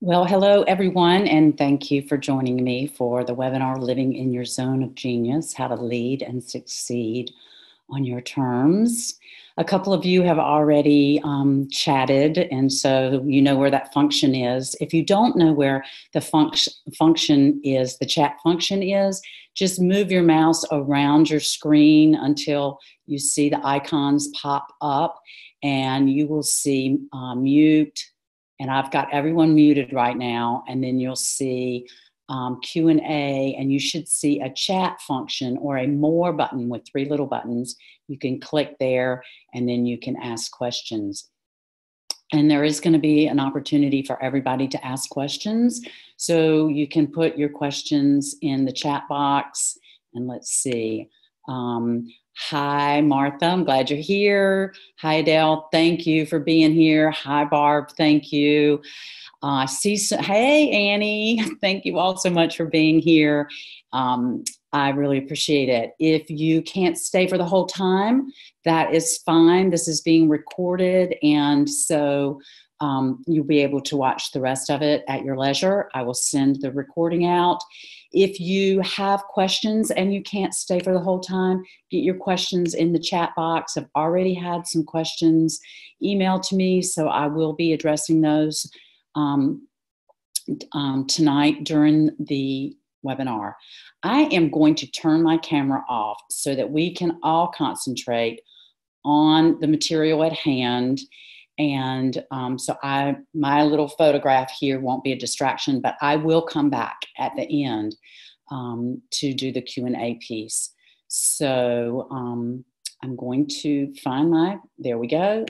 Well, hello everyone, and thank you for joining me for the webinar Living in Your Zone of Genius, How to Lead and Succeed on Your Terms. A couple of you have already chatted, and so you know where that function is. If you don't know where the function is, the chat function is, just move your mouse around your screen until you see the icons pop up, and you will see mute, and I've got everyone muted right now, and then you'll see Q&A, and you should see a chat function or a more button with three little buttons. You can click there, and then you can ask questions. And there is going to be an opportunity for everybody to ask questions. So you can put your questions in the chat box, and let's see. Hi, Martha. I'm glad you're here. Hi, Adele. Thank you for being here. Hi, Barb. Thank you. Hey, Annie. Thank you all so much for being here. I really appreciate it. If you can't stay for the whole time, that is fine. This is being recorded, and so you'll be able to watch the rest of it at your leisure. I will send the recording out. If you have questions and you can't stay for the whole time, get your questions in the chat box. I've already had some questions emailed to me, so I will be addressing those tonight during the webinar. I am going to turn my camera off so that we can all concentrate on the material at hand. And so my little photograph here won't be a distraction, but I will come back at the end to do the Q&A piece. So I'm going to find there we go.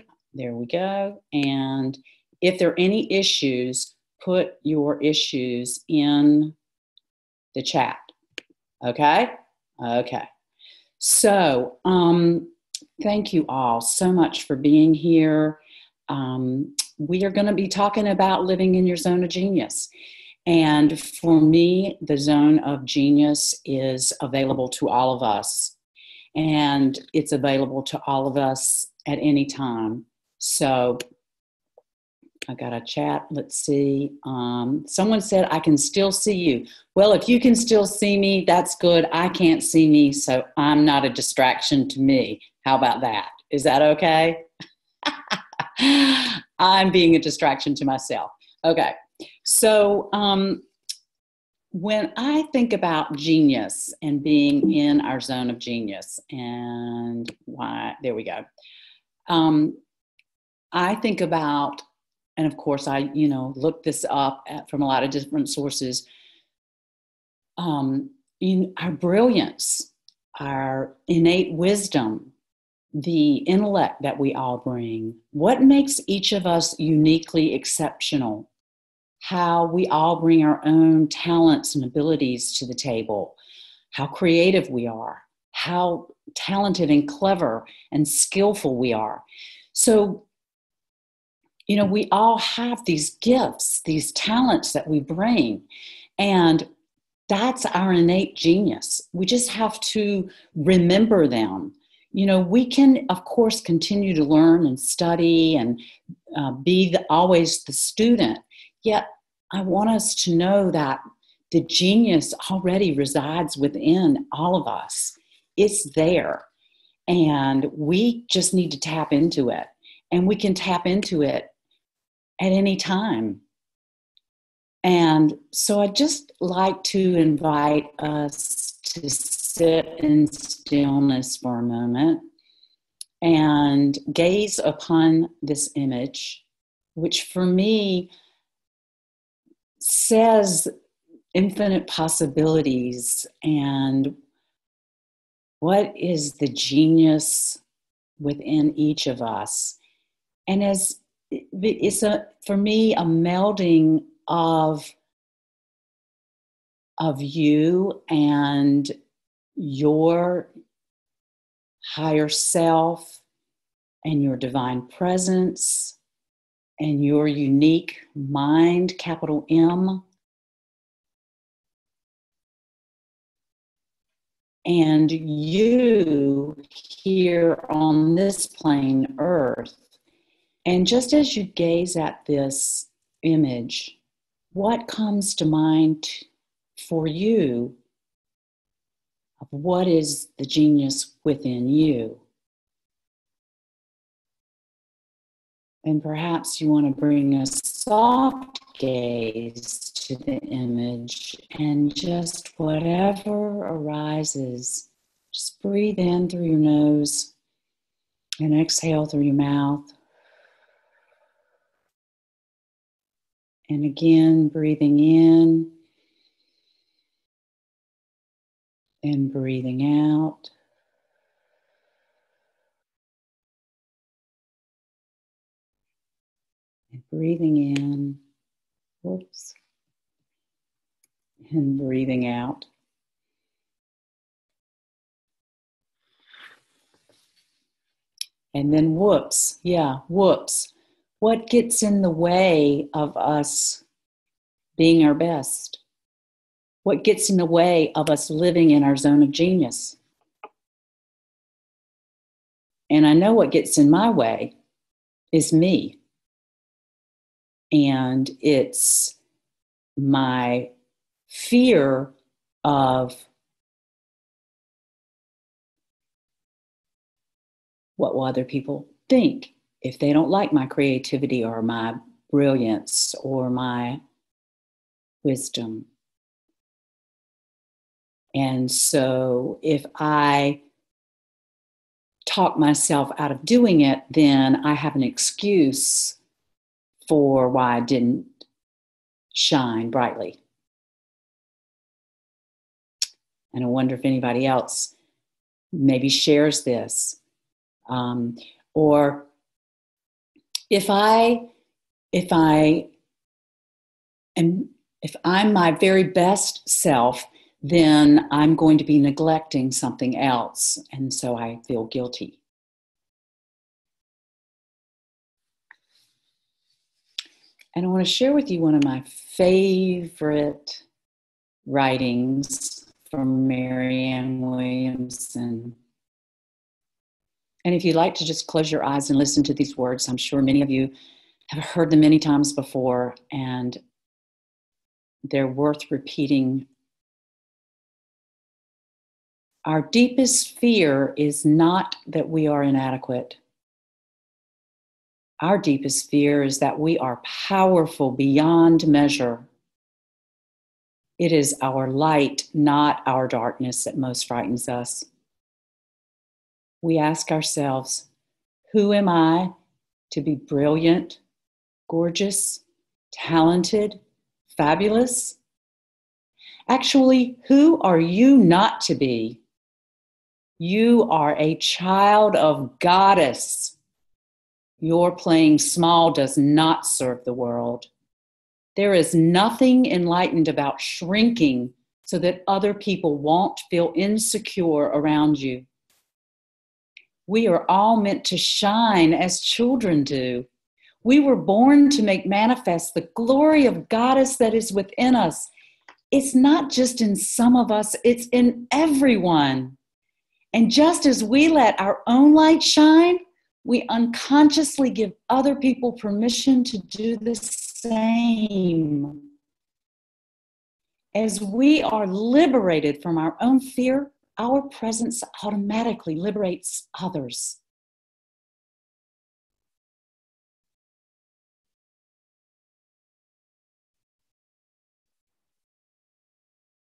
And if there are any issues, put your issues in the chat. Okay? Okay. So thank you all so much for being here. We are going to be talking about living in your zone of genius. And for me, the zone of genius is available to all of us. And it's available to all of us at any time. So I got a chat. Let's see. Someone said, I can still see you. Well, if you can still see me, that's good. I can't see me, so I'm not a distraction to me. How about that? Is that okay? I'm being a distraction to myself. Okay. So when I think about genius and being in our zone of genius, and there we go. I think about, and of course I, looked this up from a lot of different sources, in our brilliance, our innate wisdom, the intellect that we all bring, what makes each of us uniquely exceptional, how we all bring our own talents and abilities to the table, how creative we are, how talented and clever and skillful we are. So, we all have these gifts, these talents that we bring, and that's our innate genius. We just have to remember them. We can, of course, continue to learn and study and be always the student. Yet, I want us to know that the genius already resides within all of us. It's there. And we just need to tap into it. And we can tap into it at any time. And so I'd just like to invite us to sit in stillness for a moment and gaze upon this image, which for me says infinite possibilities and what is the genius within each of us. And it's for me a melding of you and your higher self and your divine presence and your unique mind, capital M, and you here on this plane Earth. And just as you gaze at this image, what comes to mind for you of what is the genius within you? And perhaps you want to bring a soft gaze to the image, and just whatever arises, just breathe in through your nose and exhale through your mouth. And again, breathing in and breathing out. And breathing in, whoops, and breathing out. And then whoops, whoops. What gets in the way of us being our best? What gets in the way of us living in our zone of genius? And I know what gets in my way is me. And it's my fear of what will other people think if they don't like my creativity or my brilliance or my wisdom. And so if I talk myself out of doing it, then I have an excuse for why I didn't shine brightly. And I wonder if anybody else maybe shares this. Or if I'm my very best self, then I'm going to be neglecting something else. And so I feel guilty. And I want to share with you one of my favorite writings from Marianne Williamson. And if you'd like to just close your eyes and listen to these words, I'm sure many of you have heard them many times before, and they're worth repeating. Our deepest fear is not that we are inadequate. Our deepest fear is that we are powerful beyond measure. It is our light, not our darkness, that most frightens us. We ask ourselves, who am I to be brilliant, gorgeous, talented, fabulous? Actually, who are you not to be? You are a child of Goddess. Your playing small does not serve the world. There is nothing enlightened about shrinking so that other people won't feel insecure around you. We are all meant to shine as children do. We were born to make manifest the glory of Goddess that is within us. It's not just in some of us, it's in everyone. And just as we let our own light shine, we unconsciously give other people permission to do the same. As we are liberated from our own fear, our presence automatically liberates others.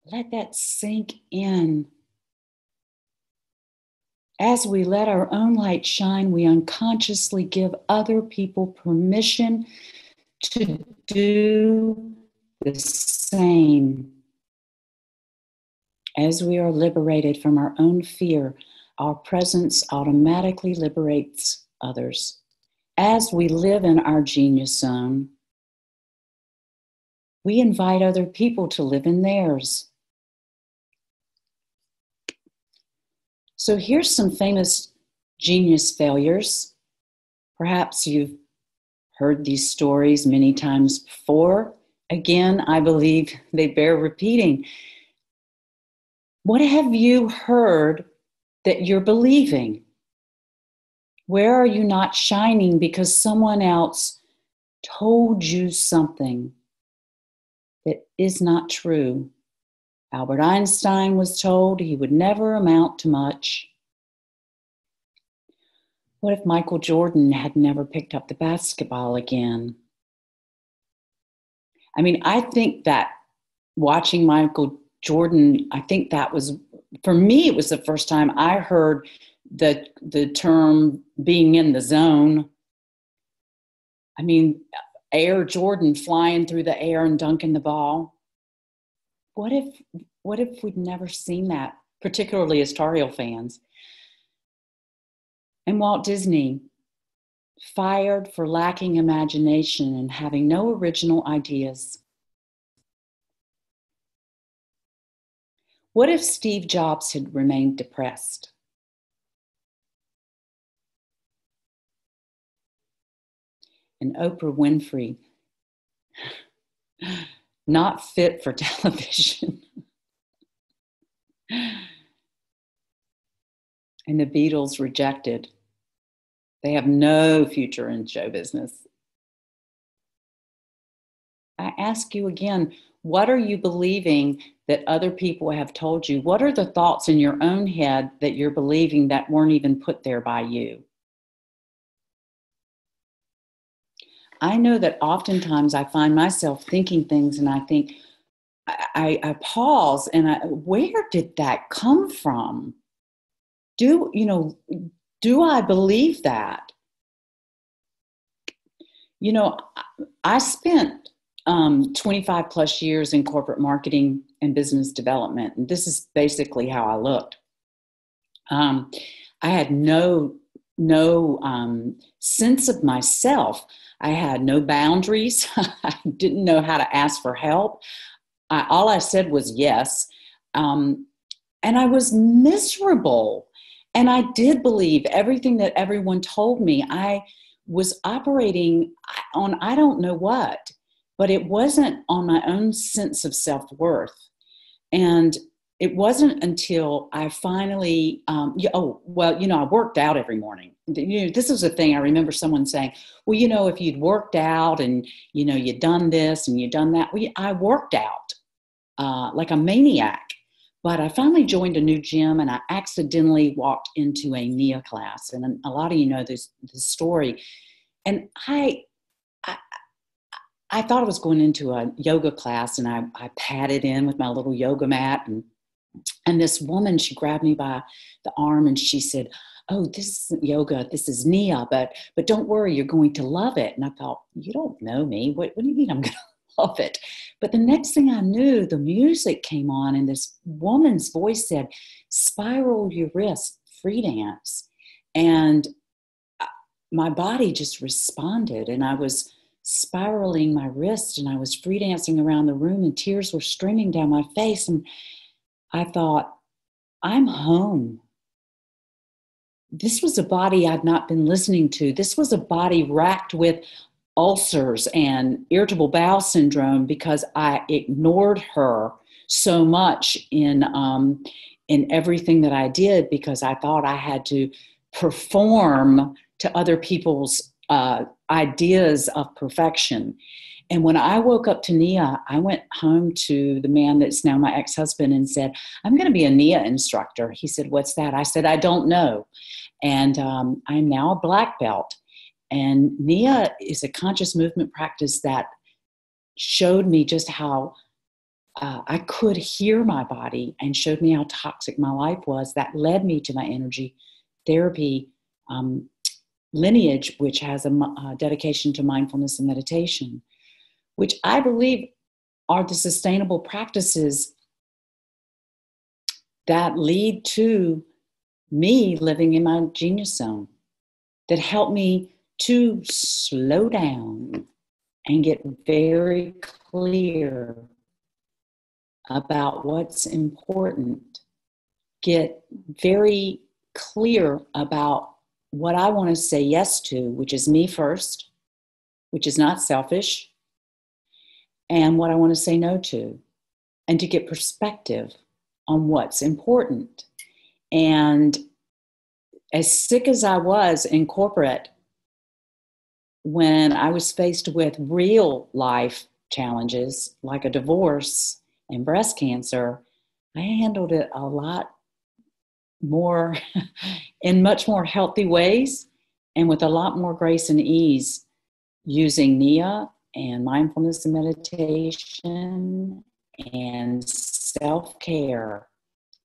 Let that sink in. As we let our own light shine, we unconsciously give other people permission to do the same. As we are liberated from our own fear, our presence automatically liberates others. As we live in our genius zone, we invite other people to live in theirs. So here's some famous genius failures. Perhaps you've heard these stories many times before. Again, I believe they bear repeating. What have you heard that you're believing? Where are you not shining because someone else told you something? that is not true. Albert Einstein was told he would never amount to much. What if Michael Jordan had never picked up the basketball again? I mean, I think that watching Michael Jordan, I think that was, for me, it was the first time I heard the term being in the zone. I mean, Air Jordan flying through the air and dunking the ball. What if we'd never seen that, particularly as Tar Heel fans? And Walt Disney, fired for lacking imagination and having no original ideas. What if Steve Jobs had remained depressed? And Oprah Winfrey, not fit for television. And the Beatles rejected. They have no future in show business. I ask you again, what are you believing that other people have told you? What are the thoughts in your own head that you're believing that weren't even put there by you? I know that oftentimes I find myself thinking things and I think, I pause and where did that come from? Do I believe that? You know, I spent 25 plus years in corporate marketing and business development. And this is basically how I looked. I had no sense of myself. I had no boundaries. I didn't know how to ask for help. All I said was yes. And I was miserable. And I did believe everything that everyone told me. I was operating on I don't know what, but it wasn't on my own sense of self-worth. And it wasn't until I finally, I worked out every morning. This was a thing I remember someone saying, well, if you'd worked out and, you'd done this and you'd done that. Well, I worked out like a maniac. But I finally joined a new gym and I accidentally walked into a NIA class. And a lot of you know this story. And I thought I was going into a yoga class and I padded in with my little yoga mat. And this woman, she grabbed me by the arm and she said, oh, this isn't yoga, this is NIA, but don't worry, you're going to love it. And I thought, you don't know me. What do you mean I'm going to love it? But the next thing I knew, the music came on and this woman's voice said, spiral your wrist, free dance. And my body just responded and I was spiraling my wrist and I was free dancing around the room and tears were streaming down my face. And I thought, I'm home. This was a body I'd not been listening to. This was a body racked with ulcers and irritable bowel syndrome because I ignored her so much in everything that I did because I thought I had to perform to other people's ideas of perfection. And when I woke up to NIA, I went home to the man that's now my ex-husband and said, I'm going to be a NIA instructor. He said, what's that? I said, I don't know. And I'm now a black belt. And NIA is a conscious movement practice that showed me just how I could hear my body and showed me how toxic my life was. That led me to my energy therapy lineage, which has a dedication to mindfulness and meditation, which I believe are the sustainable practices that lead to me living in my genius zone, that help me to slow down and get very clear about what's important, get very clear about what I want to say yes to, which is me first, which is not selfish, and what I want to say no to, and to get perspective on what's important. And as sick as I was in corporate, when I was faced with real life challenges like a divorce and breast cancer, I handled it a lot more in much more healthy ways and with a lot more grace and ease using Nia and mindfulness and meditation and self-care,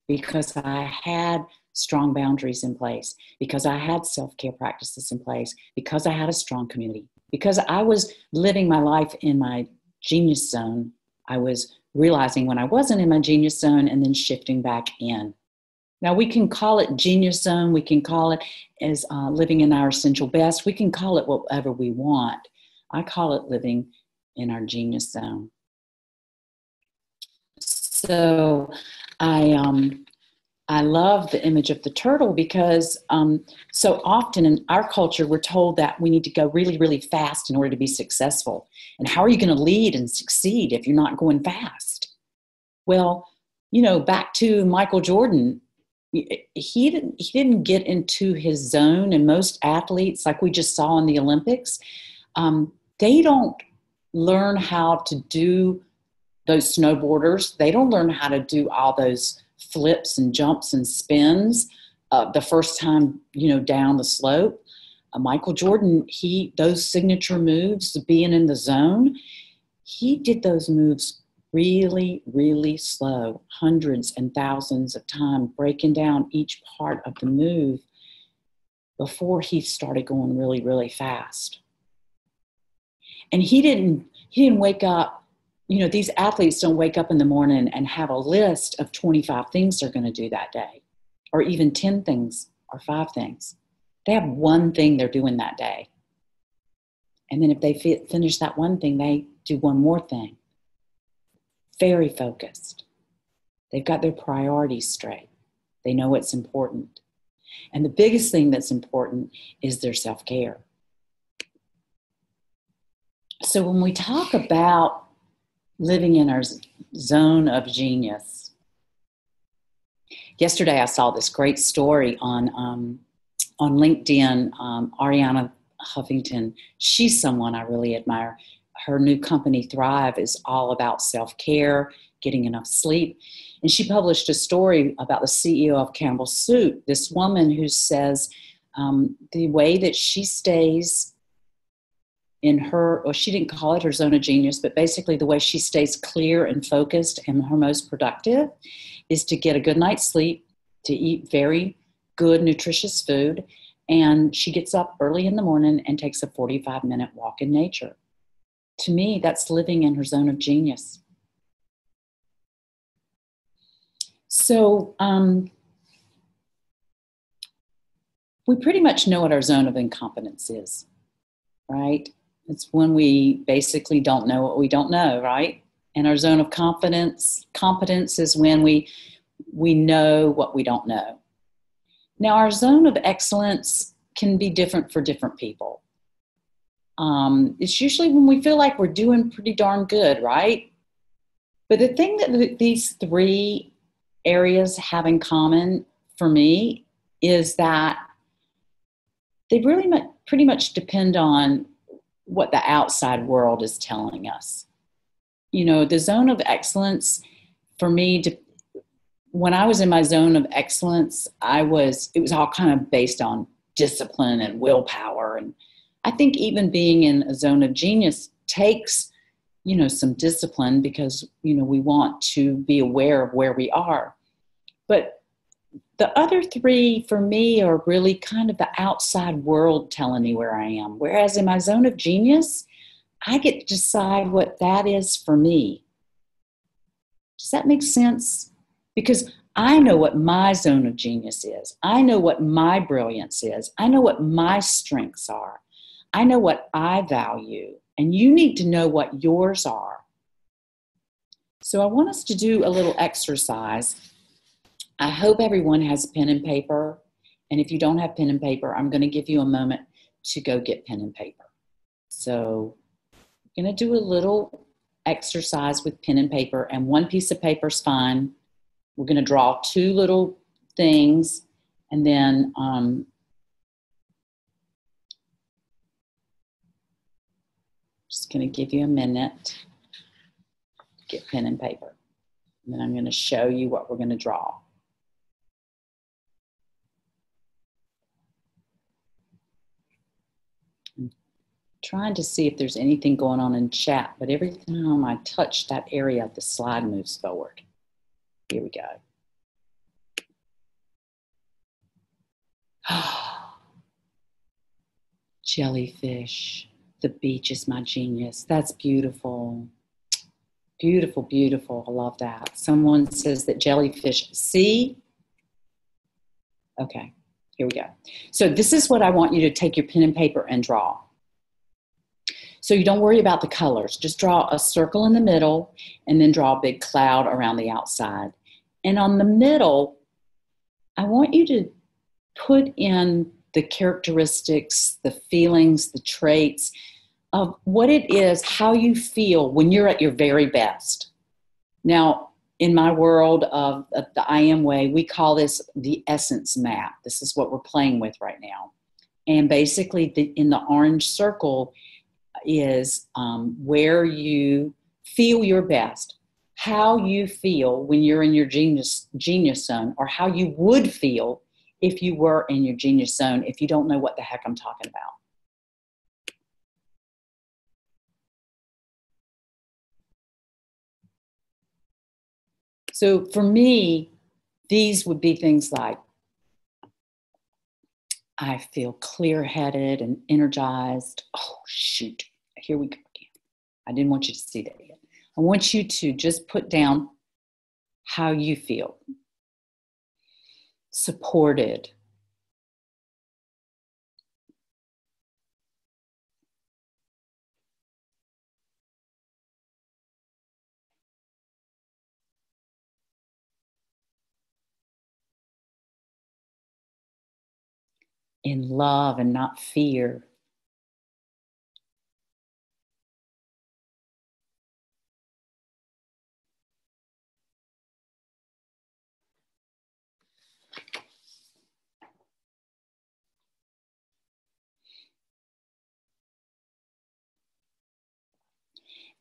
because I had strong boundaries in place, because I had self-care practices in place, because I had a strong community, because I was living my life in my genius zone. I was realizing when I wasn't in my genius zone and then shifting back in. Now, we can call it genius zone. We can call it as living in our essential best. We can call it whatever we want. I call it living in our genius zone. So I love the image of the turtle because so often in our culture, we're told that we need to go really, really fast in order to be successful. And how are you going to lead and succeed if you're not going fast? Well, you know, back to Michael Jordan, he didn't get into his zone. And most athletes, like we just saw in the Olympics, they don't learn how to do those snowboarders. They don't learn how to do all those flips and jumps and spins the first time, you know, down the slope. Michael Jordan, those signature moves, being in the zone, he did those moves really, really slow, hundreds and thousands of times, breaking down each part of the move before he started going really, really fast. And he didn't wake up, you know, these athletes don't wake up in the morning and have a list of 25 things they're going to do that day, or even 10 things or 5 things. They have one thing they're doing that day. And then if they finish that one thing, they do one more thing. Very focused. They've got their priorities straight. They know what's important. And the biggest thing that's important is their self-care. So when we talk about living in our zone of genius, yesterday I saw this great story on LinkedIn. Ariana Huffington, she's someone I really admire. Her new company, Thrive, is all about self-care, getting enough sleep. And she published a story about the CEO of Campbell Soup, this woman who says the way that she stays in her, or she didn't call it her zone of genius, but basically the way she stays clear and focused and her most productive is to get a good night's sleep, to eat very good, nutritious food, and she gets up early in the morning and takes a 45-minute walk in nature. To me, that's living in her zone of genius. So we pretty much know what our zone of incompetence is, right? It's when we basically don't know what we don't know, right? And our zone of competence is when we know what we don't know. Now, our zone of excellence can be different for different people. It's usually when we feel like we're doing pretty darn good, right? But the thing that these 3 areas have in common for me is that they really pretty much depend on what the outside world is telling us. You know, the zone of excellence for me, when I was in my zone of excellence, it was all kind of based on discipline and willpower. And I think even being in a zone of genius takes, you know, some discipline because, you know, we want to be aware of where we are. But the other 3 for me are really kind of the outside world telling me where I am. Whereas in my zone of genius, I get to decide what that is for me. Does that make sense? Because I know what my zone of genius is. I know what my brilliance is. I know what my strengths are. I know what I value. And you need to know what yours are. So I want us to do a little exercise. I hope everyone has pen and paper. And if you don't have pen and paper, I'm going to give you a moment to go get pen and paper. So I'm going to do a little exercise with pen and paper, and 1 piece of paper is fine. We're going to draw 2 little things, and then just going to give you a minute. get pen and paper. And then I'm going to show you what we're going to draw. I'm trying to see if there's anything going on in chat, but every time I touch that area, the slide moves forward. Here we go. Jellyfish. The beach is my genius. That's beautiful. Beautiful, beautiful. I love that. Someone says that jellyfish see. Okay, here we go. So this is what I want you to take your pen and paper and draw. So you don't worry about the colors. Just draw a circle in the middle and then draw a big cloud around the outside. And on the middle, I want you to put in the characteristics, the feelings, the traits of what it is, how you feel when you're at your very best. Now, in my world of the I Am Way, we call this the essence map. This is what we're playing with right now. And basically, in the orange circle is where you feel your best, how you feel when you're in your genius zone, or how you would feel if you were in your genius zone, if you don't know what the heck I'm talking about. So for me, these would be things like, I feel clear-headed and energized. Oh, shoot. Here we go again. I didn't want you to see that yet. I want you to just put down how you feel. Supported. In love and not fear.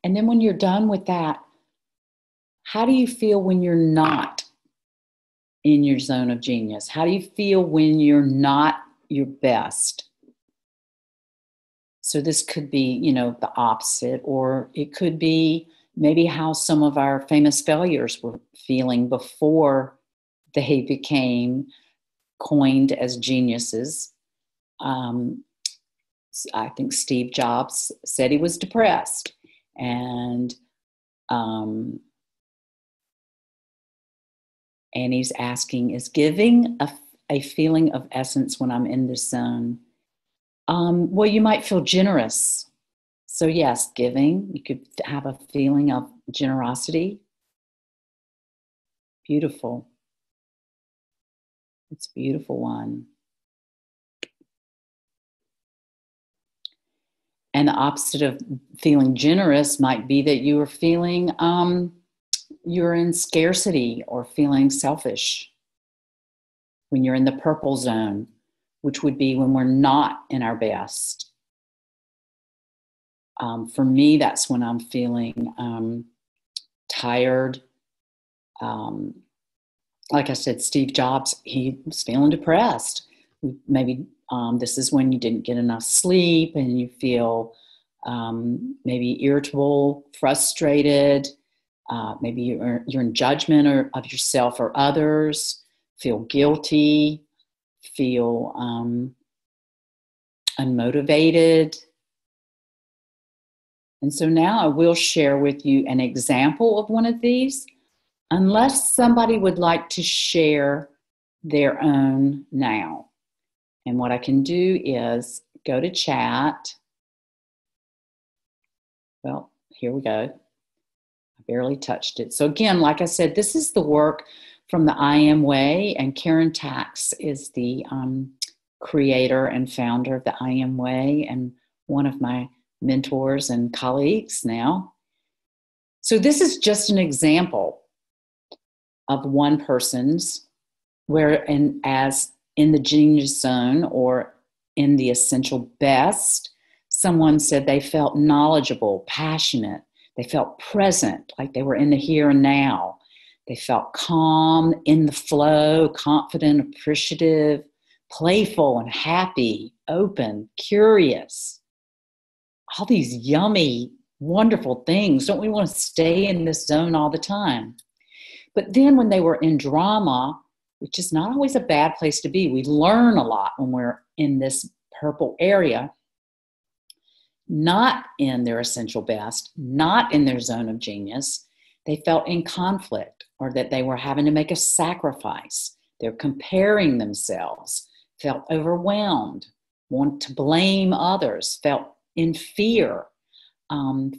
And then when you're done with that, how do you feel when you're not in your zone of genius? How do you feel when you're not your best? So this could be, the opposite, or it could be maybe how some of our famous failures were feeling before they became coined as geniuses. I think Steve Jobs said he was depressed, and he's asking, is giving a feeling of essence when I'm in this zone? Well, you might feel generous. So yes, giving, you could have a feeling of generosity. Beautiful. It's a beautiful one. And the opposite of feeling generous might be that you are feeling you're in scarcity or feeling selfish when you're in the purple zone, which would be when we're not in our best. For me, that's when I'm feeling tired. Like I said, Steve Jobs, he was feeling depressed. Maybe this is when you didn't get enough sleep and you feel maybe irritable, frustrated. Maybe you're in judgment of yourself or others, feel guilty, feel unmotivated. And so now I will share with you an example of one of these, unless somebody would like to share their own now. And what I can do is go to chat. Well, here we go. I barely touched it. So again, like I said, this is the work from the I Am Way, and Karen Tax is the creator and founder of the I Am Way, and one of my mentors and colleagues now. So this is just an example of one person's as in the genius zone or in the essential best, someone said they felt knowledgeable, passionate. They felt present, like they were in the here and now. They felt calm, in the flow, confident, appreciative, playful and happy, open, curious. All these yummy, wonderful things. Don't we want to stay in this zone all the time? But then when they were in drama, which is not always a bad place to be, we learn a lot when we're in this purple area, not in their essential best, not in their zone of genius. They felt in conflict, or that they were having to make a sacrifice. They're comparing themselves, felt overwhelmed, want to blame others, felt in fear,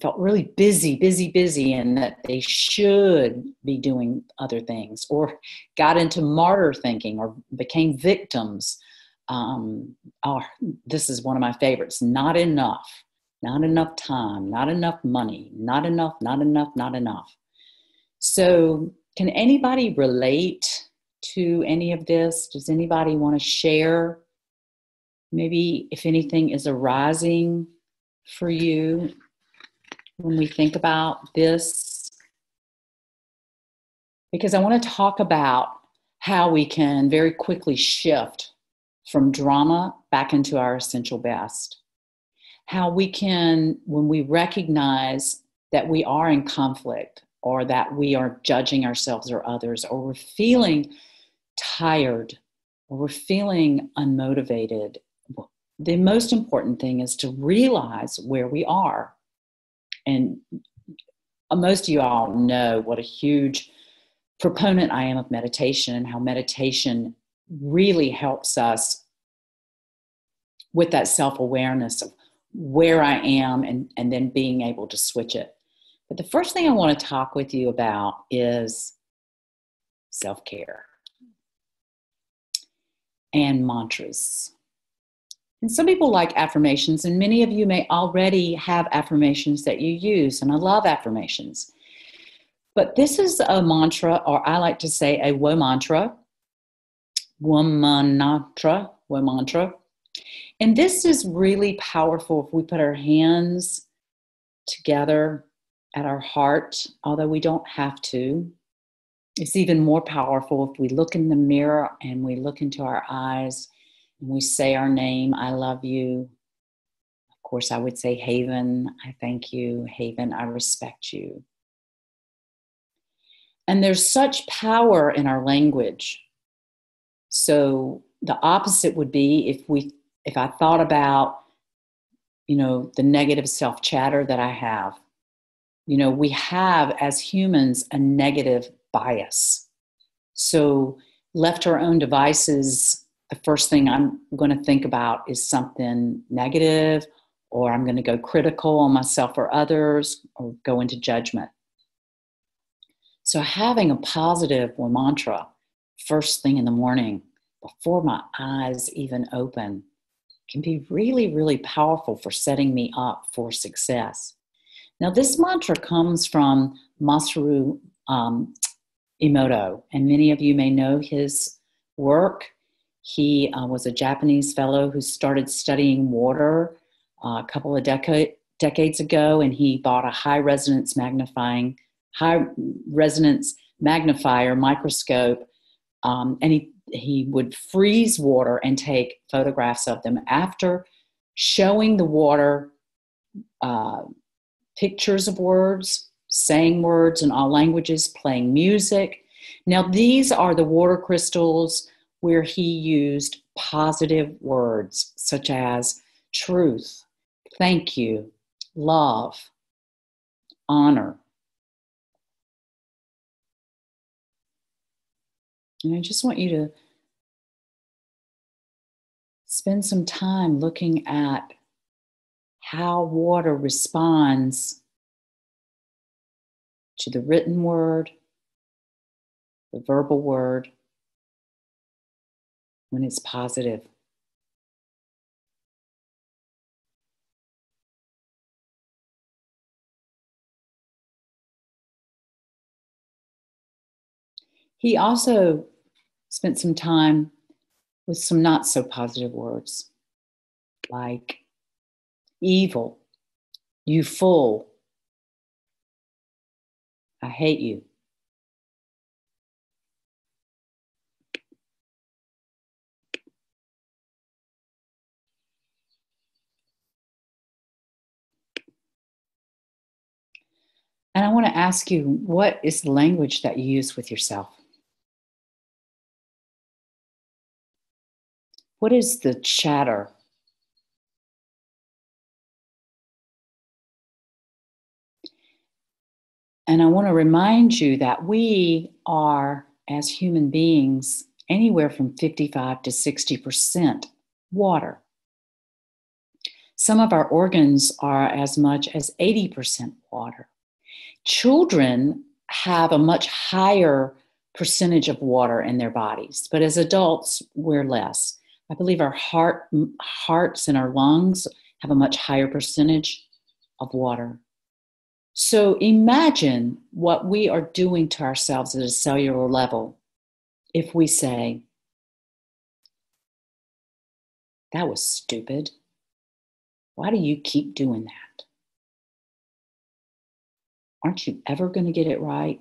felt really busy, and that they should be doing other things, or got into martyr thinking, or became victims. This is one of my favorites: not enough time, not enough money, not enough. So can anybody relate to any of this? Does anybody want to share maybe if anything is arising for you when we think about this? Because I want to talk about how we can very quickly shift from drama back into our essential best. How we can, when we recognize that we are in conflict, or that we are judging ourselves or others, or we're feeling tired, or we're feeling unmotivated, the most important thing is to realize where we are. And most of you all know what a huge proponent I am of meditation, and how meditation really helps us with that self-awareness of where I am, and then being able to switch it. But the first thing I want to talk with you about is self-care and mantras. And some people like affirmations, and many of you may already have affirmations that you use, and I love affirmations. But this is a mantra, or I like to say a womantra, womantra. And this is really powerful if we put our hands together at our heart, although we don't have to. It's even more powerful if we look in the mirror and we look into our eyes and we say our name. I love you. Of course, I would say Haven, I thank you. Haven, I respect you. And there's such power in our language. So the opposite would be if I thought about, the negative self-chatter that I have. We have, as humans, a negative bias. So left to our own devices, the first thing I'm going to think about is something negative, or I'm going to go critical on myself or others, or go into judgment. So having a positive mantra first thing in the morning, before my eyes even open, can be really, really powerful for setting me up for success. Now, this mantra comes from Masaru Emoto, and many of you may know his work. He was a Japanese fellow who started studying water a couple of decades ago, and he bought a high resonance magnifier microscope, and he would freeze water and take photographs of them. After showing the water pictures of words, saying words in all languages, playing music. Now, these are the water crystals where he used positive words such as truth, thank you, love, honor. And I just want you to spend some time looking at how water responds to the written word, the verbal word, when it's positive. He also spent some time with some not so positive words, like evil, you fool, I hate you. And I want to ask you, what is the language that you use with yourself? What is the chatter? And I want to remind you that we are, as human beings, anywhere from 55 to 60% water. Some of our organs are as much as 80% water. Children have a much higher percentage of water in their bodies, but as adults, we're less. I believe our hearts and our lungs have a much higher percentage of water. So imagine what we are doing to ourselves at a cellular level if we say, that was stupid. Why do you keep doing that? Aren't you ever going to get it right?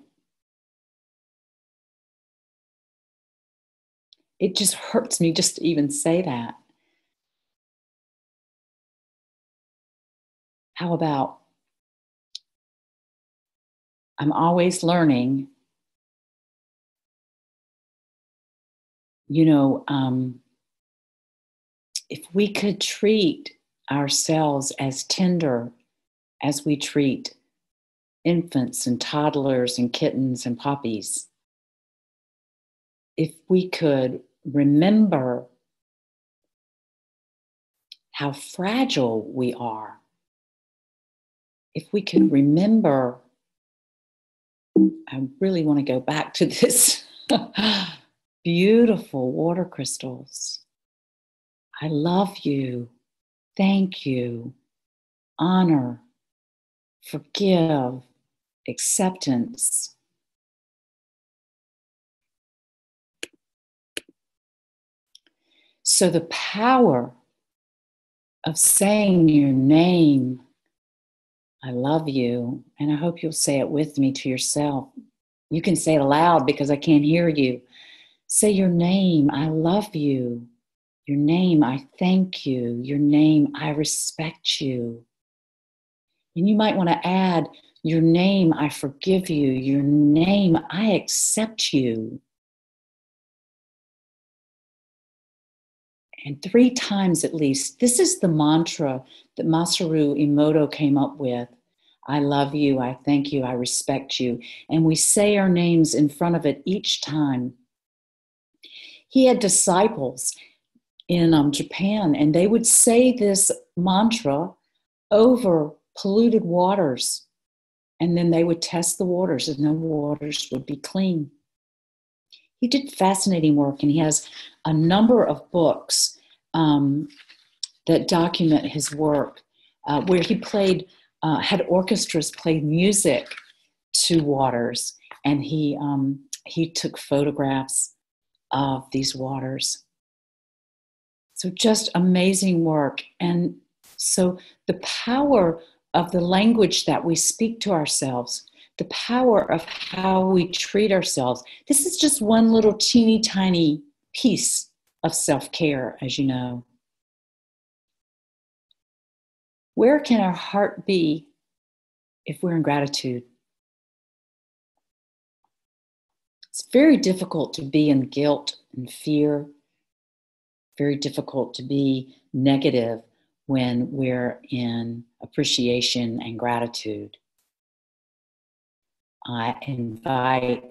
It just hurts me just to even say that. How about, I'm always learning, if we could treat ourselves as tender as we treat infants and toddlers and kittens and puppies, if we could remember how fragile we are, if we could remember, I really want to go back to this beautiful water crystals. I love you. Thank you. Honor. Forgive. Acceptance. So the power of saying your name, I love you, and I hope you'll say it with me to yourself. You can say it aloud because I can't hear you. Say your name, I love you. Your name, I thank you. Your name, I respect you. And you might want to add, your name, I forgive you. Your name, I accept you. And 3 times at least. This is the mantra that Masaru Emoto came up with. I love you, I thank you, I respect you. And we say our names in front of it each time. He had disciples in Japan, and they would say this mantra over polluted waters. And then they would test the waters, and the waters would be clean. He did fascinating work, and he has a number of books that document his work, where he had orchestras play music to waters, and he took photographs of these waters. So just amazing work. And so the power of the language that we speak to ourselves, the power of how we treat ourselves. This is just one little teeny tiny piece of self-care, as you know. Where can our heart be if we're in gratitude? It's very difficult to be in guilt and fear, very difficult to be negative when we're in appreciation and gratitude. I invite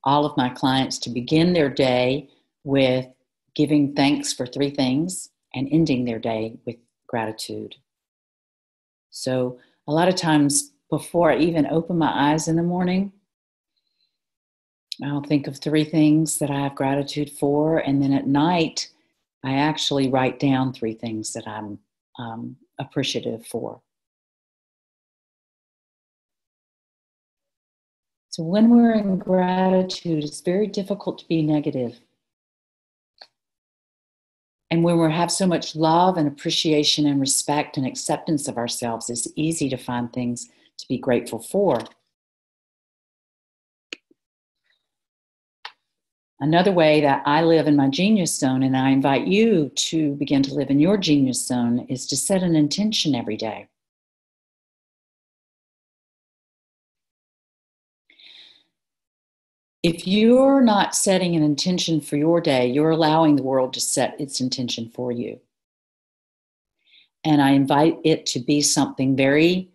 all of my clients to begin their day with giving thanks for 3 things and ending their day with gratitude. So a lot of times before I even open my eyes in the morning, I'll think of 3 things that I have gratitude for. And then at night, I actually write down 3 things that I'm appreciative for. So when we're in gratitude, it's very difficult to be negative. And when we have so much love and appreciation and respect and acceptance of ourselves, it's easy to find things to be grateful for. Another way that I live in my genius zone, and I invite you to begin to live in your genius zone, is to set an intention every day. If you're not setting an intention for your day, you're allowing the world to set its intention for you. And I invite it to be something very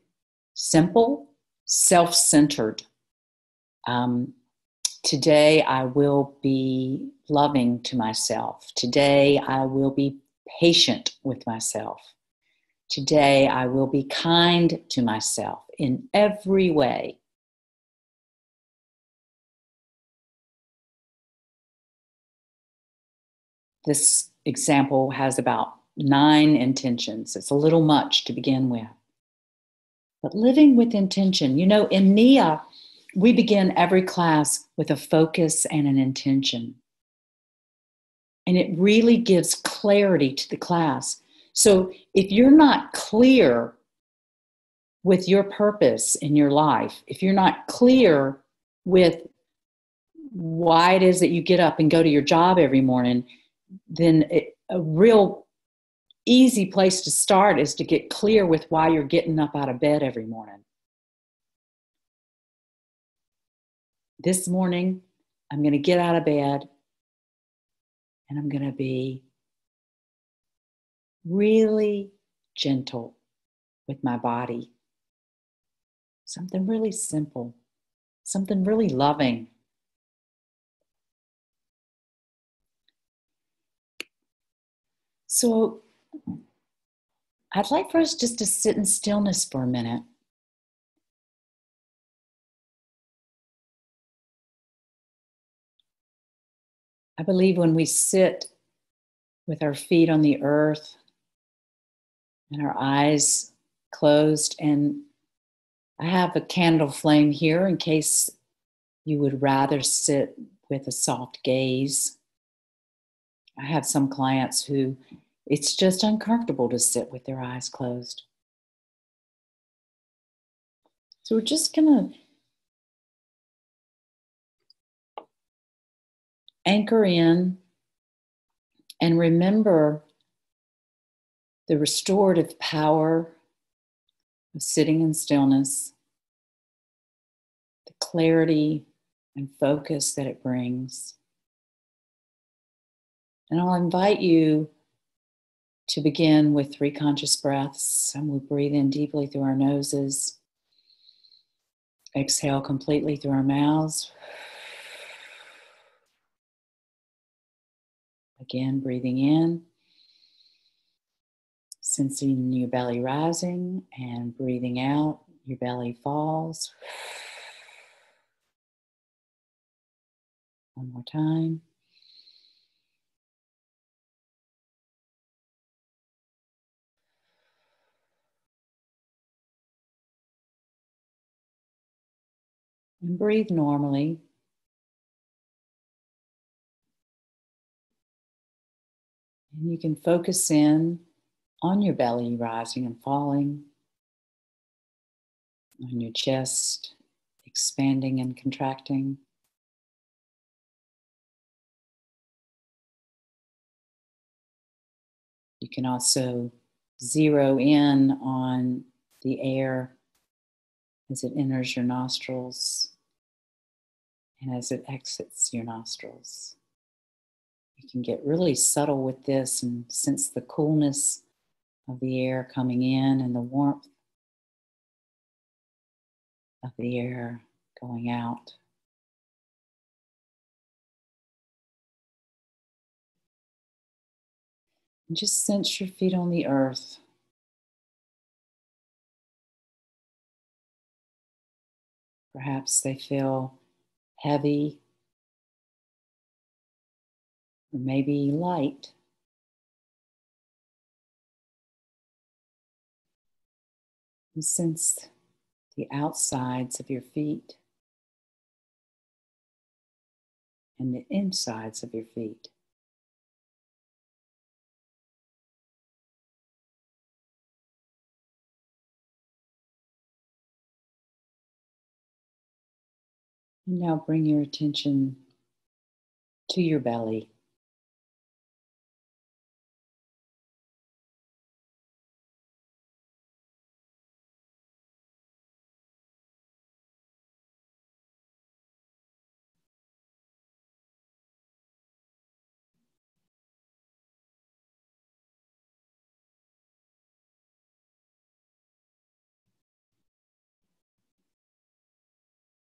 simple, self-centered. Today, I will be loving to myself. Today, I will be patient with myself. Today, I will be kind to myself in every way. This example has about 9 intentions. It's a little much to begin with. But living with intention, in NIA, we begin every class with a focus and an intention. And it really gives clarity to the class. So if you're not clear with your purpose in your life, if you're not clear with why it is that you get up and go to your job every morning, then a real easy place to start is to get clear with why you're getting up out of bed every morning. This morning, I'm going to get out of bed and I'm going to be really gentle with my body. Something really simple, something really loving. So I'd like for us just to sit in stillness for a minute. I believe when we sit with our feet on the earth and our eyes closed, and I have a candle flame here in case you would rather sit with a soft gaze. I have some clients who it's just uncomfortable to sit with their eyes closed. So we're just going to anchor in and remember the restorative power of sitting in stillness, the clarity and focus that it brings. And I'll invite you to begin with 3 conscious breaths. And we'll breathe in deeply through our noses. Exhale completely through our mouths. Again, breathing in, sensing your belly rising, and breathing out, your belly falls. One more time. And breathe normally. And you can focus in on your belly rising and falling, on your chest expanding and contracting. You can also zero in on the air as it enters your nostrils and as it exits your nostrils. You can get really subtle with this and sense the coolness of the air coming in and the warmth of the air going out. And just sense your feet on the earth. Perhaps they feel heavy or maybe light. And sense the outsides of your feet and the insides of your feet. And now bring your attention to your belly.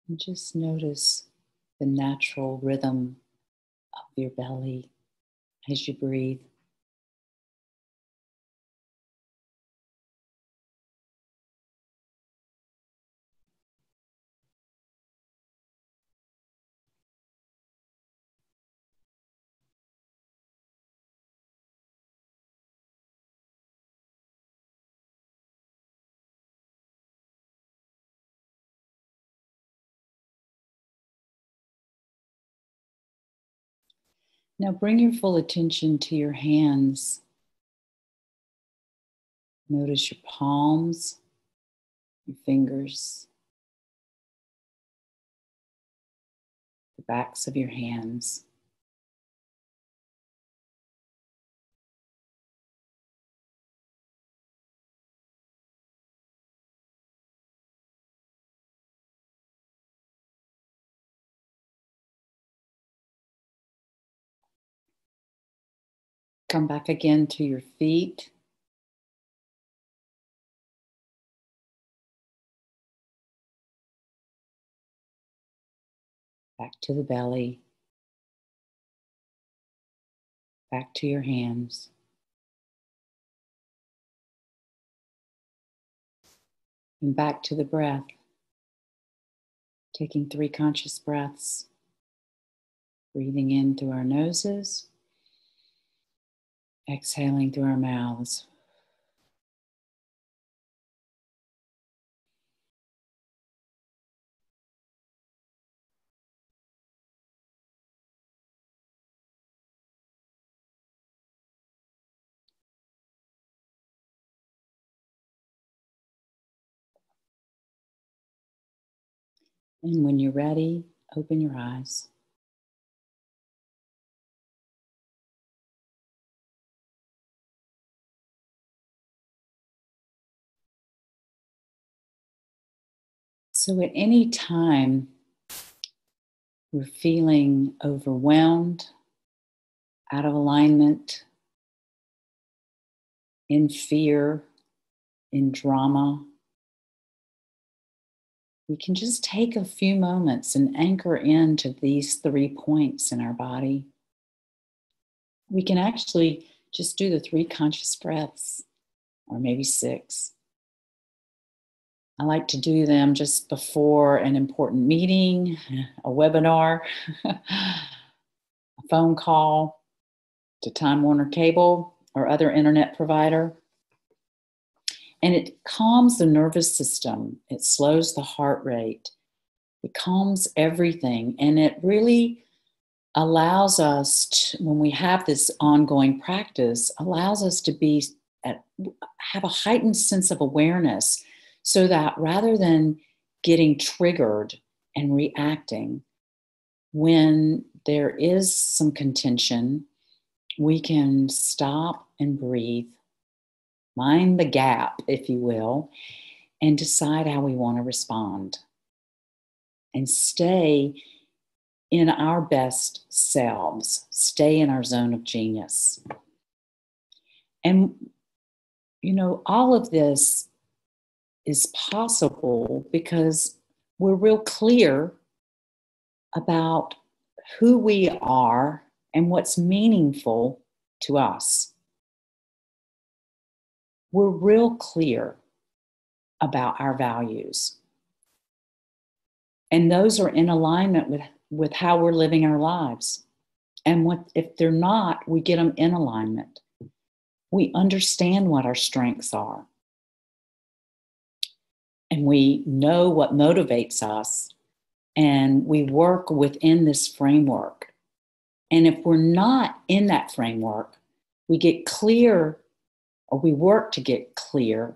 And just notice the natural rhythm of your belly as you breathe. Now bring your full attention to your hands. Notice your palms, your fingers, the backs of your hands. Come back again to your feet. Back to the belly. Back to your hands. And back to the breath. Taking 3 conscious breaths. Breathing in through our noses. Exhaling through our mouths. And when you're ready, open your eyes. So at any time we're feeling overwhelmed, out of alignment, in fear, in drama, we can just take a few moments and anchor into these 3 points in our body. We can actually just do the 3 conscious breaths, or maybe 6. I like to do them just before an important meeting, a webinar, a phone call to Time Warner Cable or other internet provider. And it calms the nervous system. It slows the heart rate. It calms everything. And it really allows us to, when we have this ongoing practice, allows us to have a heightened sense of awareness, so that rather than getting triggered and reacting, when there is some contention, we can stop and breathe, mind the gap, if you will, and decide how we want to respond and stay in our best selves, stay in our zone of genius. And, all of this is possible because we're real clear about who we are and what's meaningful to us. We're real clear about our values. And those are in alignment with how we're living our lives. And if they're not, we get them in alignment. We understand what our strengths are. And we know what motivates us. And we work within this framework. And if we're not in that framework, we get clear, or we work to get clear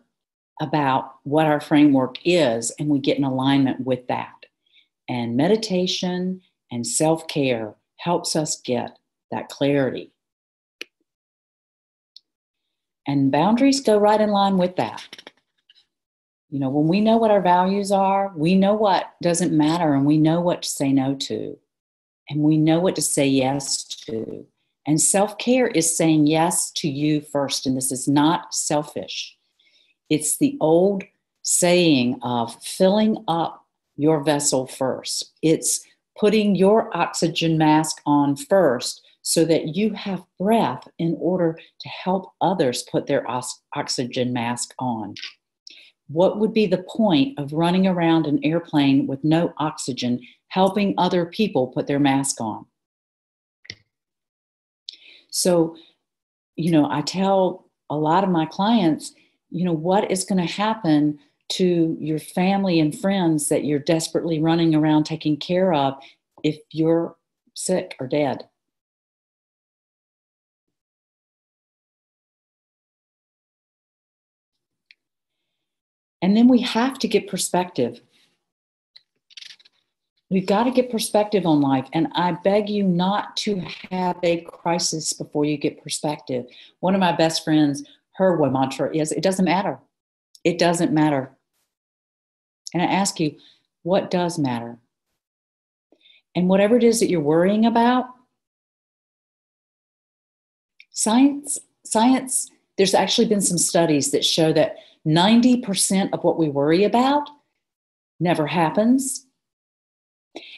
about what our framework is, and we get in alignment with that. And meditation and self-care helps us get that clarity. And boundaries go right in line with that. You know, when we know what our values are, we know what doesn't matter, and we know what to say no to, and we know what to say yes to. And self-care is saying yes to you first, and this is not selfish. It's the old saying of filling up your vessel first. It's putting your oxygen mask on first so that you have breath in order to help others put their oxygen mask on. What would be the point of running around an airplane with no oxygen, helping other people put their mask on? So, you know, I tell a lot of my clients, you know, what is going to happen to your family and friends that you're desperately running around taking care of if you're sick or dead? And then we have to get perspective. We've got to get perspective on life. And I beg you not to have a crisis before you get perspective. One of my best friends, her mantra is, it doesn't matter. It doesn't matter. And I ask you, what does matter? And whatever it is that you're worrying about, science, there's actually been some studies that show that 90% of what we worry about never happens.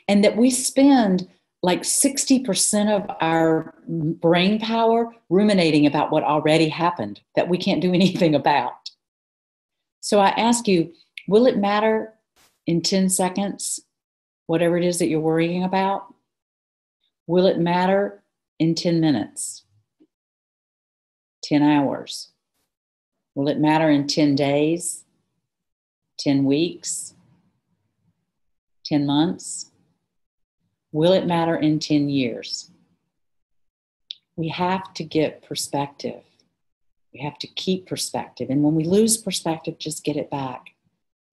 And that we spend like 60% of our brain power ruminating about what already happened that we can't do anything about. So I ask you, will it matter in 10 seconds, whatever it is that you're worrying about? Will it matter in 10 minutes, 10 hours? Will it matter in 10 days, 10 weeks, 10 months? Will it matter in 10 years? We have to get perspective. We have to keep perspective. And when we lose perspective, just get it back.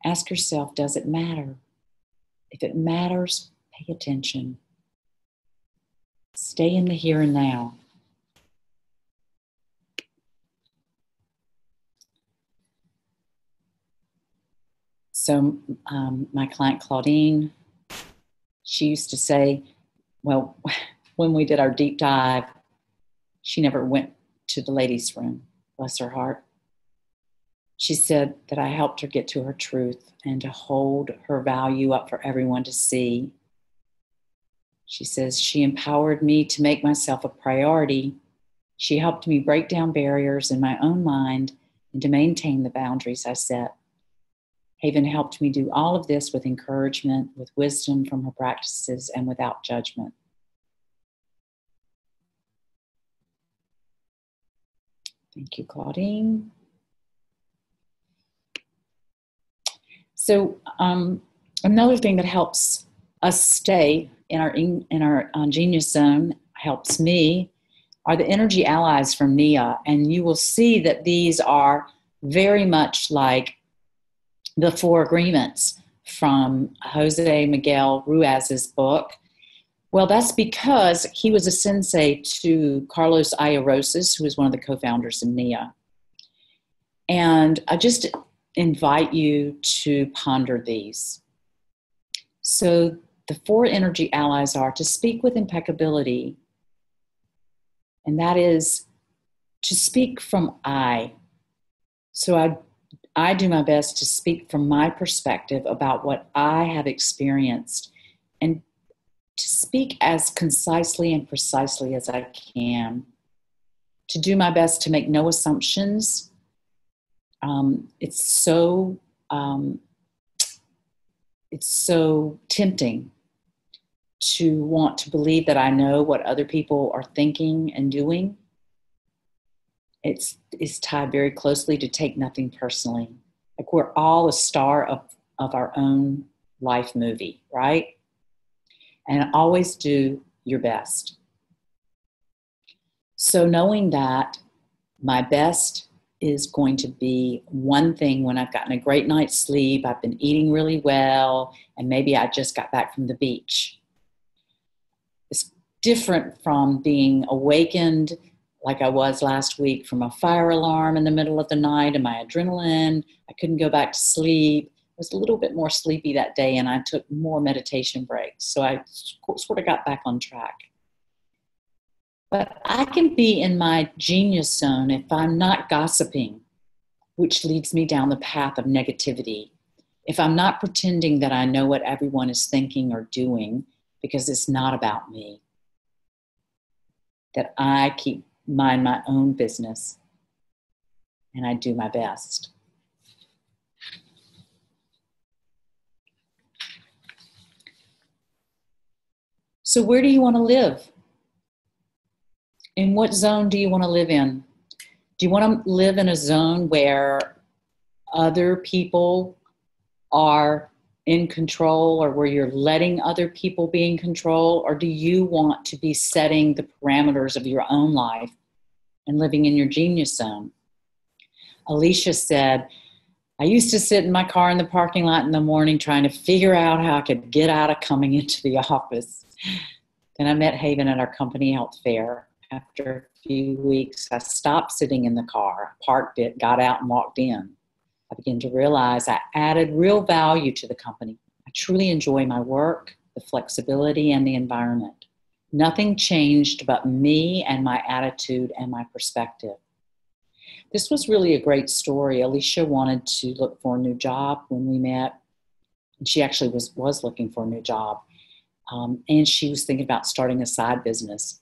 Ask yourself, does it matter? If it matters, pay attention. Stay in the here and now. So my client Claudine, she used to say, well, when we did our deep dive, she never went to the ladies' room, bless her heart. She said that I helped her get to her truth and to hold her value up for everyone to see. She says, she empowered me to make myself a priority. She helped me break down barriers in my own mind and to maintain the boundaries I set. Haven helped me do all of this with encouragement, with wisdom from her practices, and without judgment. Thank you, Claudine. So another thing that helps us stay in our genius zone, helps me, are the energy allies from Nia. And you will see that these are very much like the 4 agreements from Jose Miguel Ruiz's book. Well, that's because he was a sensei to Carlos Aya Rosas, who is one of the co-founders of NIA. And I just invite you to ponder these. So the 4 energy allies are to speak with impeccability, and that is to speak from I. So I do my best to speak from my perspective about what I have experienced and to speak as concisely and precisely as I can, to do my best to make no assumptions. It's so tempting to want to believe that I know what other people are thinking and doing. It's tied very closely to take nothing personally. Like we're all a star of our own life movie, right? And always do your best. So knowing that my best is going to be one thing when I've gotten a great night's sleep, I've been eating really well, and maybe I just got back from the beach. different from being awakened like I was last week from a fire alarm in the middle of the night and my adrenaline. I couldn't go back to sleep. I was a little bit more sleepy that day, and I took more meditation breaks. So I sort of got back on track. But I can be in my genius zone if I'm not gossiping, which leads me down the path of negativity. If I'm not pretending that I know what everyone is thinking or doing, because it's not about me, that I mind my own business and I do my best. So where do you want to live? In what zone do you want to live in? Do you want to live in a zone where other people are in control, or where you're letting other people be in control? Or do you want to be setting the parameters of your own life and living in your genius zone? Alicia said, I used to sit in my car in the parking lot in the morning trying to figure out how I could get out of coming into the office. Then I met Haven at our company health fair. After a few weeks, I stopped sitting in the car, parked it, got out and walked in. I began to realize I added real value to the company. I truly enjoy my work, the flexibility, and the environment. Nothing changed but me and my attitude and my perspective. This was really a great story. Alicia wanted to look for a new job when we met. She actually was looking for a new job. And she was thinking about starting a side business.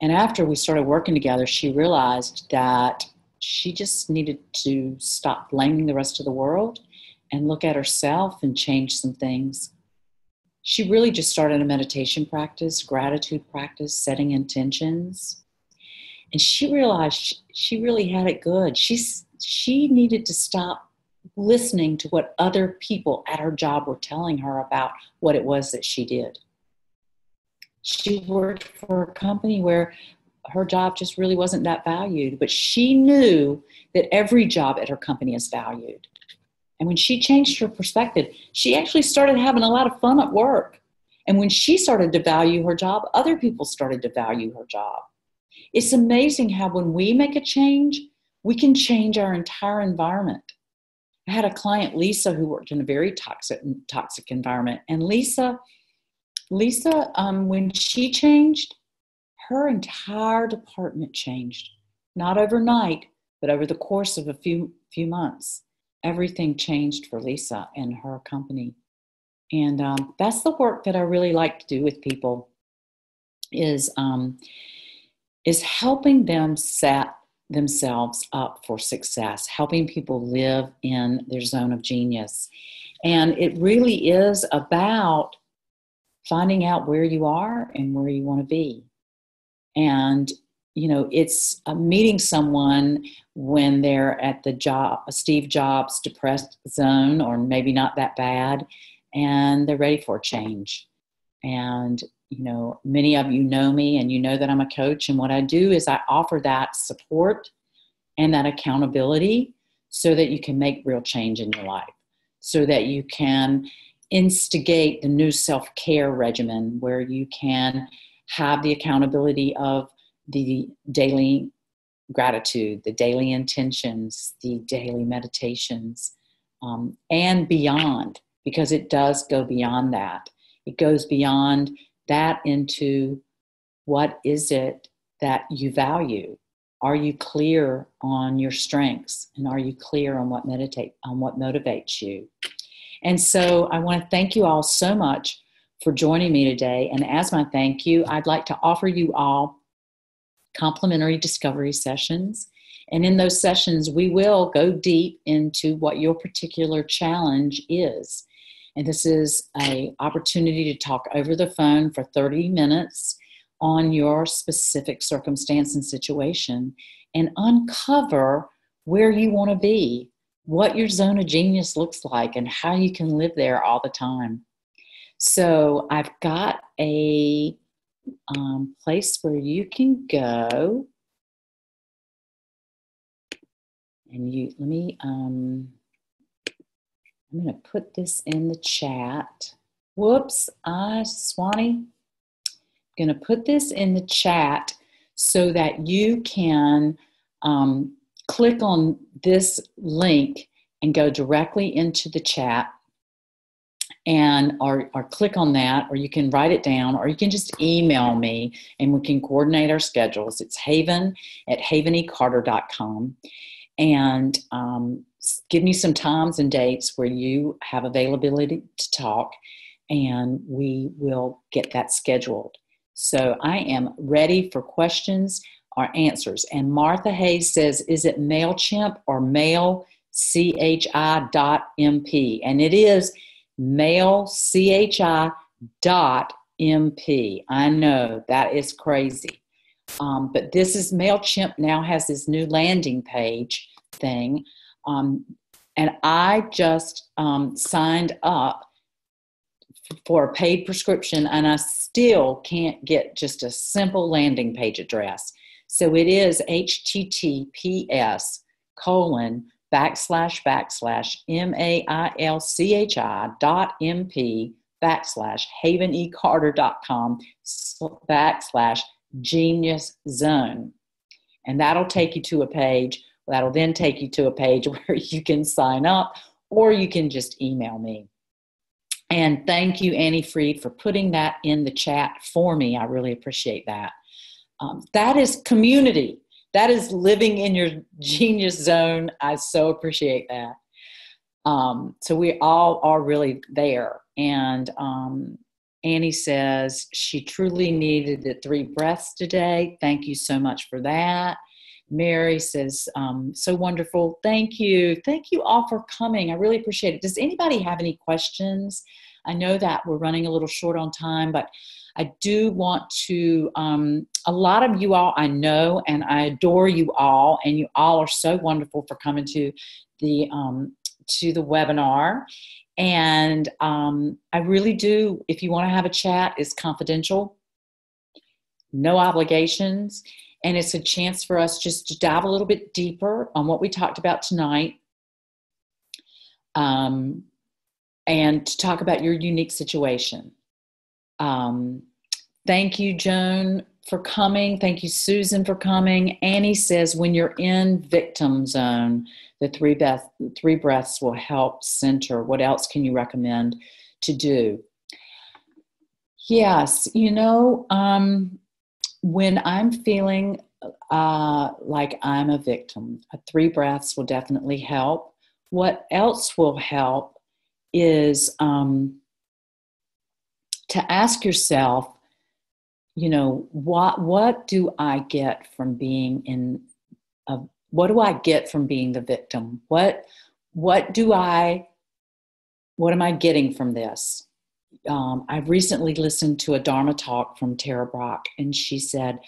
And after we started working together, she realized that she just needed to stop blaming the rest of the world and look at herself and change some things. She really just started a meditation practice, gratitude practice, setting intentions. And she realized she really had it good. She needed to stop listening to what other people at her job were telling her about what it was that she did. She worked for a company where her job just really wasn't that valued, but she knew that every job at her company is valued. And when she changed her perspective, she actually started having a lot of fun at work. And when she started to value her job, other people started to value her job. It's amazing how when we make a change, we can change our entire environment. I had a client, Lisa, who worked in a very toxic environment. And Lisa, when she changed, her entire department changed. Not overnight, but over the course of a few months. Everything changed for Lisa and her company. And that's the work that I really like to do with people, is helping them set themselves up for success, helping people live in their zone of genius. And it really is about finding out where you are and where you want to be. And, it's meeting someone when they're at the Steve Jobs depressed zone, or maybe not that bad, and they're ready for a change. And, many of you know me, and you know that I'm a coach. And what I do is I offer that support and that accountability so that you can make real change in your life, so that you can instigate the new self-care regimen where you can have the accountability of the daily gratitude, the daily intentions, the daily meditations, and beyond, because it does go beyond that. It goes beyond that into what is it that you value? Are you clear on your strengths? And are you clear on what motivates you? And so I want to thank you all so much for joining me today. And as my thank you, I'd like to offer you all complimentary discovery sessions. And in those sessions, we will go deep into what your particular challenge is. And this is an opportunity to talk over the phone for 30 minutes on your specific circumstance and situation, and uncover where you want to be, what your zone of genius looks like, and how you can live there all the time. So I've got a place where you can go, and I'm going to put this in the chat. Whoops, Swanee, going to put this in the chat so that you can click on this link and go directly into the chat and or click on that, or you can write it down, or you can just email me and we can coordinate our schedules. It's haven@havenecarter.com, and give me some times and dates where you have availability to talk, and we will get that scheduled. So I am ready for questions or answers. And Martha Hayes says, is it MailChimp or mailchi.mp? And it is mailchi.mp. I know that is crazy. But this is MailChimp now has this new landing page thing. And I just signed up for a paid prescription, and I still can't get just a simple landing page address. So it is https://mailchi.mp/havenecarter.com/genius zone. And that'll take you to a page. That'll then take you to a page where you can sign up, or you can just email me. And thank you, Annie Freed, for putting that in the chat for me. I really appreciate that. That is community. That is living in your genius zone. I so appreciate that. So we all are really there. And Annie says she truly needed the 3 breaths today. Thank you so much for that. Mary says, so wonderful. Thank you. Thank you all for coming. I really appreciate it. Does anybody have any questions? I know that we're running a little short on time, but I do want to, a lot of you all I know, and I adore you all, and you all are so wonderful for coming to the webinar. And I really do, if you want to have a chat, it's confidential, no obligations. And it's a chance for us just to dive a little bit deeper on what we talked about tonight, and to talk about your unique situation. Thank you, Joan, for coming. Thank you, Susan, for coming. Annie says, when you're in victim zone, the 3 breaths will help center. What else can you recommend to do? Yes, when I'm feeling like I'm a victim, 3 breaths will definitely help. What else will help is to ask yourself, what do I get from being what do I get from being the victim? What am I getting from this? I've recently listened to a Dharma talk from Tara Brach, and she said,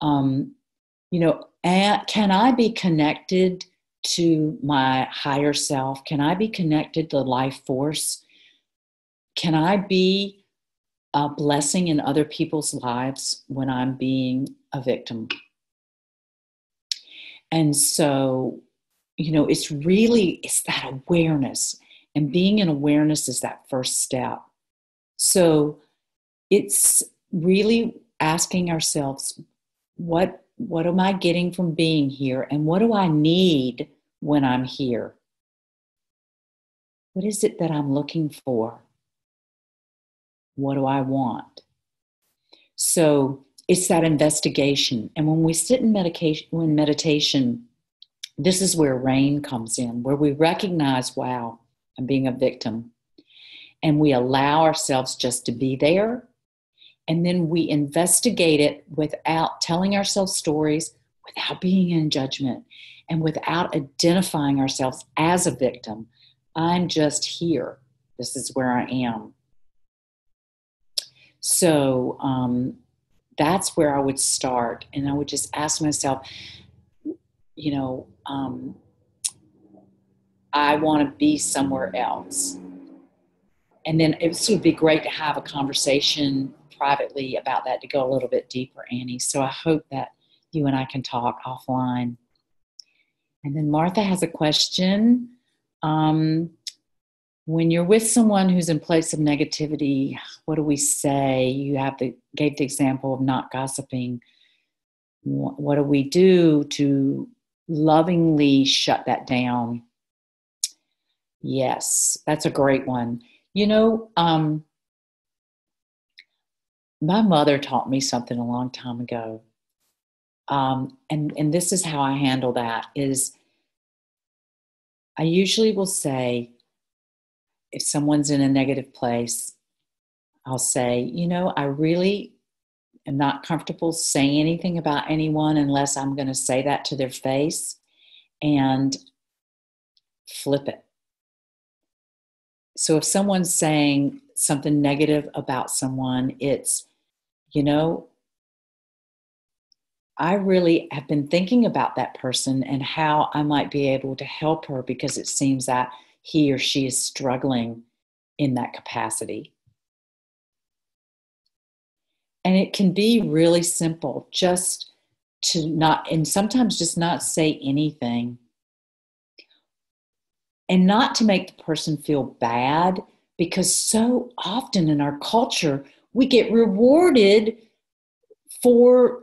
can I be connected to my higher self? Can I be connected to life force? Can I be a blessing in other people's lives when I'm being a victim? And so, it's that awareness, and being in awareness is that first step. So it's really asking ourselves, what am I getting from being here? And what do I need when I'm here? What is it that I'm looking for? What do I want? So it's that investigation. And when we sit in meditation, this is where RAIN comes in, where we recognize, wow, I'm being a victim. And we allow ourselves just to be there. And then we investigate it without telling ourselves stories, without being in judgment, and without identifying ourselves as a victim. I'm just here. This is where I am. So that's where I would start. And I would just ask myself, I want to be somewhere else. And then it would be great to have a conversation privately about that, to go a little bit deeper, Annie. So I hope that you and I can talk offline. And then Martha has a question. When you're with someone who's in place of negativity, what do we say? Gave the example of not gossiping. What do we do to lovingly shut that down? Yes, that's a great one. My mother taught me something a long time ago. And this is how I handle that is I usually will say, if someone's in a negative place, I'll say, I really am not comfortable saying anything about anyone unless I'm going to say that to their face, and flip it. So if someone's saying something negative about someone, it's, I really have been thinking about that person and how I might be able to help her because it seems that he or she is struggling in that capacity. And it can be really simple, just to not, and sometimes just not say anything. And not to make the person feel bad, because so often in our culture, we get rewarded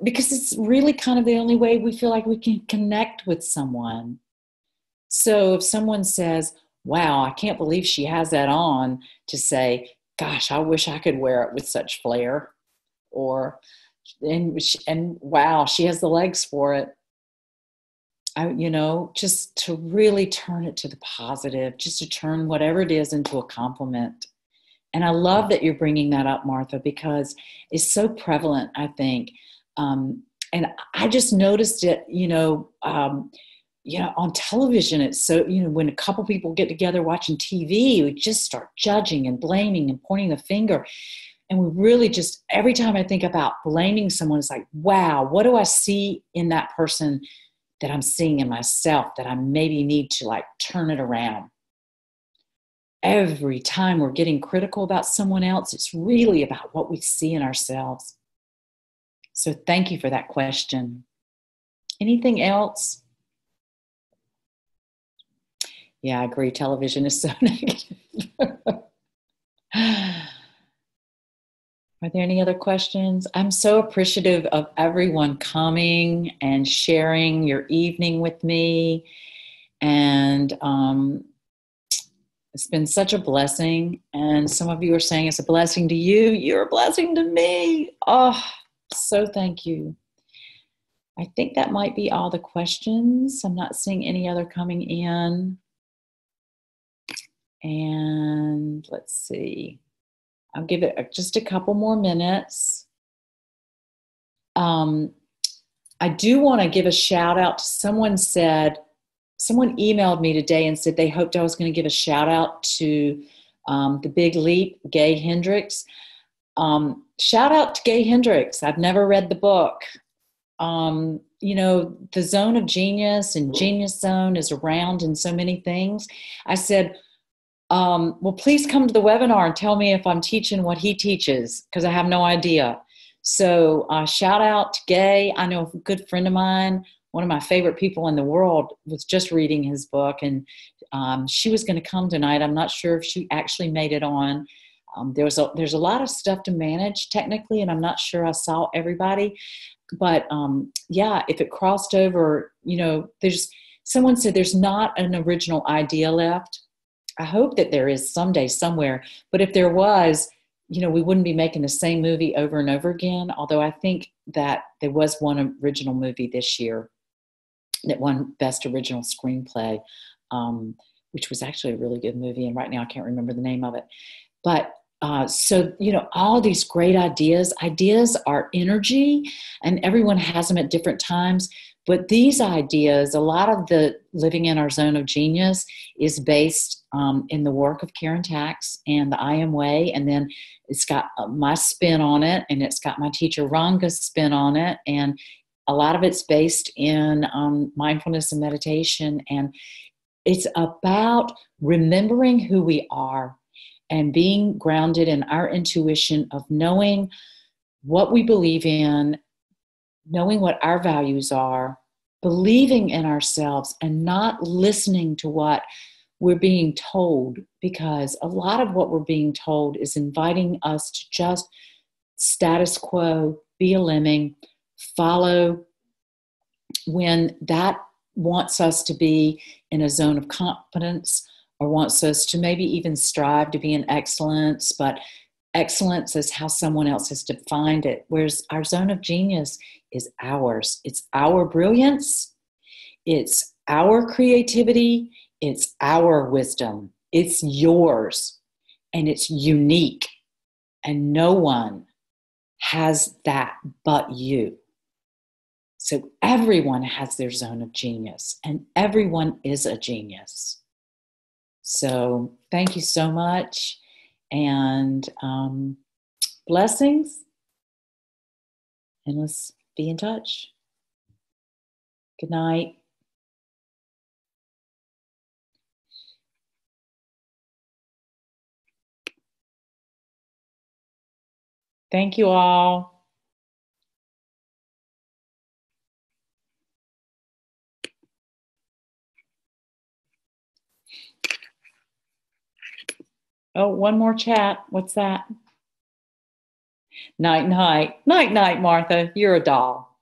because it's really kind of the only way we feel like we can connect with someone. So if someone says, wow, I can't believe she has that on, to say, gosh, I wish I could wear it with such flair. And wow, she has the legs for it. Just to really turn it to the positive, just to turn whatever it is into a compliment. And I love that you're bringing that up, Martha, because it's so prevalent, I think. And I just noticed it, on television. It's so, when a couple people get together watching TV, we just start judging and blaming and pointing the finger. And we really just, every time I think about blaming someone, it's like, wow, what do I see in that person that I'm seeing in myself that I maybe need to turn it around? Every time we're getting critical about someone else, it's really about what we see in ourselves. So thank you for that question. Anything else? Yeah, I agree. Television is so negative. Are there any other questions? I'm so appreciative of everyone coming and sharing your evening with me. And it's been such a blessing. And some of you are saying it's a blessing to you. You're a blessing to me. Oh, so thank you. I think that might be all the questions. I'm not seeing any other coming in. And let's see. I'll give it just a couple more minutes. I do want to give a shout out to someone emailed me today and said they hoped I was going to give a shout out to The Big Leap, Gay Hendricks. Shout out to Gay Hendricks. I've never read the book. The Zone of Genius and Genius Zone is around in so many things. I said, well, please come to the webinar and tell me if I'm teaching what he teaches, because I have no idea. So shout out to Gay. I know a good friend of mine, one of my favorite people in the world, was just reading his book, and she was going to come tonight. I'm not sure if she actually made it on. There's a lot of stuff to manage technically, and I'm not sure I saw everybody. But if it crossed over, someone said there's not an original idea left. I hope that there is someday somewhere, but if there was, we wouldn't be making the same movie over and over again. Although I think that there was one original movie this year that won Best Original Screenplay, which was actually a really good movie. And right now I can't remember the name of it. But all these great ideas are energy, and everyone has them at different times. But these ideas, a lot of the living in our zone of genius is based in the work of Karen Tax and the I Am Way. And then it's got my spin on it, and it's got my teacher Ranga's spin on it. And a lot of it's based in mindfulness and meditation. And it's about remembering who we are and being grounded in our intuition of knowing what we believe in, knowing what our values are, believing in ourselves, and not listening to what we're being told because a lot of what we're being told is inviting us to just status quo, be a lemming, follow when that wants us to be in a zone of competence or wants us to maybe even strive to be in excellence, but excellence is how someone else has defined it. Whereas our zone of genius is ours. It's our brilliance. It's our creativity. It's our wisdom. It's yours. And it's unique. And no one has that but you. So everyone has their zone of genius, and everyone is a genius. So thank you so much, and blessings, and let's be in touch. Good night. Thank you all. Oh, one more chat. What's that? Night, night. Night, night, Martha. You're a doll.